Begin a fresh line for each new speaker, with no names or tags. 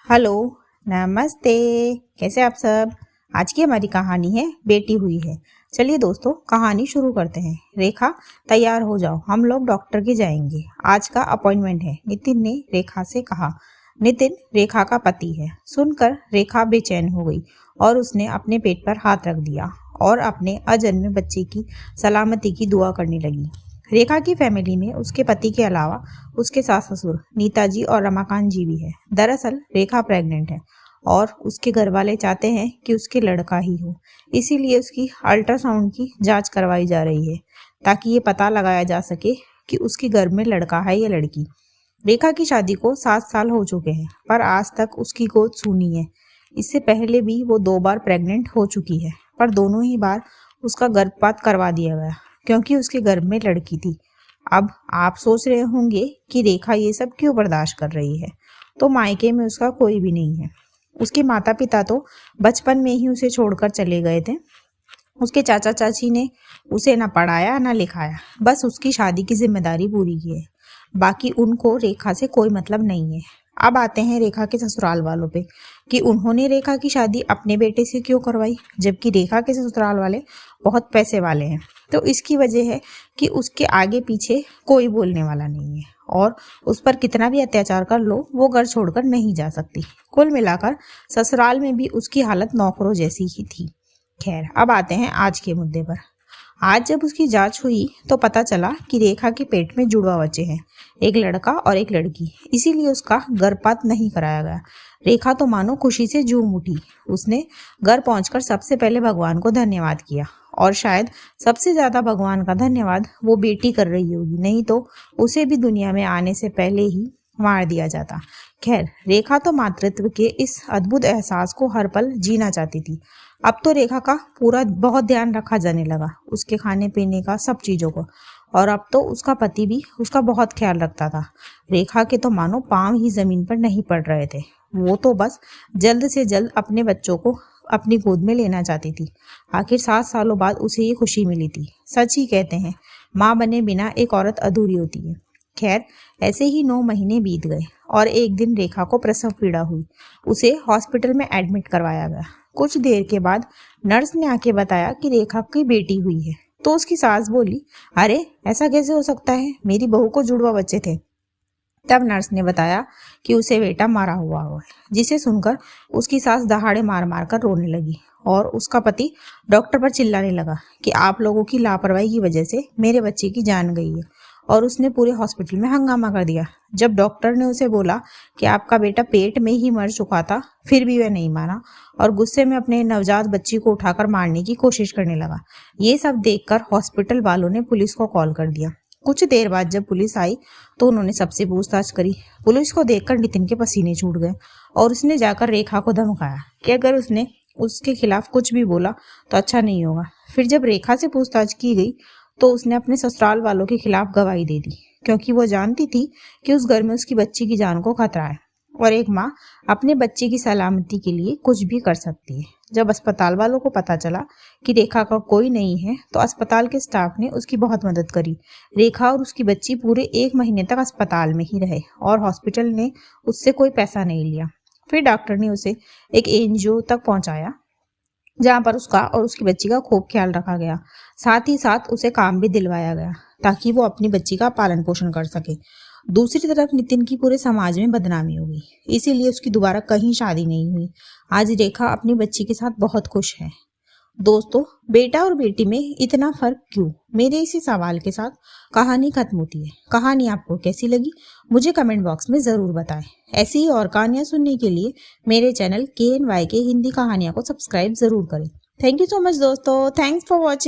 Hello, नमस्ते। कैसे आप सब। आज की हमारी कहानी है बेटी हुई है। चलिए दोस्तों, कहानी शुरू करते हैं। रेखा, तैयार हो जाओ, हम लोग डॉक्टर के जाएंगे। आज का अपॉइंटमेंट है, नितिन ने रेखा से कहा। नितिन रेखा का पति है। सुनकर रेखा बेचैन हो गई और उसने अपने पेट पर हाथ रख दिया और अपने अजन्मे बच्चे की सलामती की दुआ करने लगी। रेखा की फैमिली में उसके पति के अलावा उसके सास ससुर नीता जी और रमाकांत जी भी है। दरअसल रेखा प्रेग्नेंट है और उसके घर वाले चाहते हैं कि उसके लड़का ही हो, इसीलिए उसकी अल्ट्रासाउंड की जांच करवाई जा रही है ताकि ये पता लगाया जा सके कि उसके घर में लड़का है या लड़की। रेखा की शादी को 7 साल हो चुके हैं पर आज तक उसकी गोद सूनी है। इससे पहले भी वो 2 बार प्रेग्नेंट हो चुकी है पर दोनों ही बार उसका गर्भपात करवा दिया गया क्योंकि उसके गर्भ में लड़की थी। अब आप सोच रहे होंगे कि रेखा ये सब क्यों बर्दाश्त कर रही है, तो मायके में उसका कोई भी नहीं है। उसके माता पिता तो बचपन में ही उसे छोड़कर चले गए थे। उसके चाचा चाची ने उसे न पढ़ाया न लिखाया, बस उसकी शादी की जिम्मेदारी पूरी की है। बाकी उनको रेखा से कोई मतलब नहीं है। अब आते हैं रेखा के ससुराल वालों पे कि उन्होंने रेखा की शादी अपने बेटे से क्यों करवाई, जबकि रेखा के ससुराल वाले बहुत पैसे वाले हैं। तो इसकी वजह है कि उसके आगे पीछे कोई बोलने वाला नहीं है और उस पर कितना भी अत्याचार कर लो वो घर छोड़कर नहीं जा सकती। कुल मिलाकर ससुराल में भी उसकी हालत नौकरों जैसी ही थी। खैर, अब आते हैं आज के मुद्दे पर। आज जब उसकी जांच हुई तो पता चला कि रेखा के पेट में जुड़वा बच्चे हैं, एक लड़का और एक लड़की। इसीलिए उसका गर्भपात नहीं कराया गया। रेखा तो मानो खुशी से झूम उठी। उसने घर पहुंचकर सबसे पहले भगवान को धन्यवाद किया और शायद सबसे ज्यादा भगवान का धन्यवाद वो बेटी कर रही होगी, नहीं तो उसे भी दुनिया में आने से पहले ही मार दिया जाता। खैर, रेखा तो मातृत्व के इस अद्भुत एहसास को हर पल जीना चाहती थी। अब तो रेखा का पूरा बहुत ध्यान रखा जाने लगा, उसके खाने पीने का, सब चीजों को। और अब तो उसका पति भी उसका बहुत ख्याल रखता था। रेखा के तो मानो पांव ही जमीन पर नहीं पड़ रहे थे। वो तो बस जल्द से जल्द अपने बच्चों को अपनी गोद में लेना चाहती थी। आखिर 7 सालों बाद उसे ये खुशी मिली थी। सच ही कहते हैं, माँ बने बिना एक औरत अधूरी होती है। खैर, ऐसे ही 9 महीने बीत गए और एक दिन रेखा को प्रसव पीड़ा हुई। उसे हॉस्पिटल में एडमिट करवाया गया। कुछ देर के बाद नर्स ने आके बताया कि रेखा की बेटी हुई है। तो उसकी सास बोली, अरे ऐसा कैसे हो सकता है, मेरी बहू को जुड़वा बच्चे थे। तब नर्स ने बताया कि उसे बेटा मारा हुआ है, जिसे सुनकर उसकी सास दहाड़े मार मार कर रोने लगी और उसका पति डॉक्टर पर चिल्लाने लगा कि आप लोगों की लापरवाही की वजह से मेरे बच्चे की जान गई है। और उसने पूरे हॉस्पिटल में हंगामा कर दिया। जब डॉक्टर ने उसे बोला कि आपका बेटा पेट में ही मर चुका था, फिर भी वह नहीं माना और गुस्से में अपने नवजात बच्ची को उठाकर मारने की कोशिश करने लगा। ये सब देखकर हॉस्पिटल वालों ने पुलिस को कॉल कर दिया। कुछ देर बाद जब पुलिस आई तो उन्होंने सबसे पूछताछ करी। पुलिस को देखकर नितिन के पसीने छूट गए और उसने जाकर रेखा को धमकाया कि अगर उसने उसके खिलाफ कुछ भी बोला तो अच्छा नहीं होगा। फिर जब रेखा से पूछताछ की गई तो उसने अपने ससुराल वालों के खिलाफ गवाही दे दी, क्योंकि वो जानती थी कि उस घर में उसकी बच्ची की जान को खतरा है और एक माँ अपने बच्चे की सलामती के लिए कुछ भी कर सकती है। जब अस्पताल वालों को पता चला कि रेखा का कोई नहीं है तो अस्पताल के स्टाफ ने उसकी बहुत मदद करी। रेखा और उसकी बच्ची पूरे 1 महीने तक अस्पताल में ही रहे और हॉस्पिटल ने उससे कोई पैसा नहीं लिया। फिर डॉक्टर ने उसे एक एनजीओ तक पहुंचाया जहां पर उसका और उसकी बच्ची का खूब ख्याल रखा गया। साथ ही साथ उसे काम भी दिलवाया गया ताकि वो अपनी बच्ची का पालन पोषण कर सके। दूसरी तरफ नितिन की पूरे समाज में बदनामी हो गई, इसीलिए उसकी दोबारा कहीं शादी नहीं हुई। आज रेखा अपनी बच्ची के साथ बहुत खुश है। दोस्तों, बेटा और बेटी में इतना फर्क क्यों? मेरे इसी सवाल के साथ कहानी खत्म होती है। कहानी आपको कैसी लगी मुझे कमेंट बॉक्स में जरूर बताएं। ऐसी ही और कहानियां सुनने के लिए मेरे चैनल KNY के हिंदी कहानियां को सब्सक्राइब जरूर करें। थैंक यू सो मच दोस्तों, थैंक्स फॉर वॉचिंग।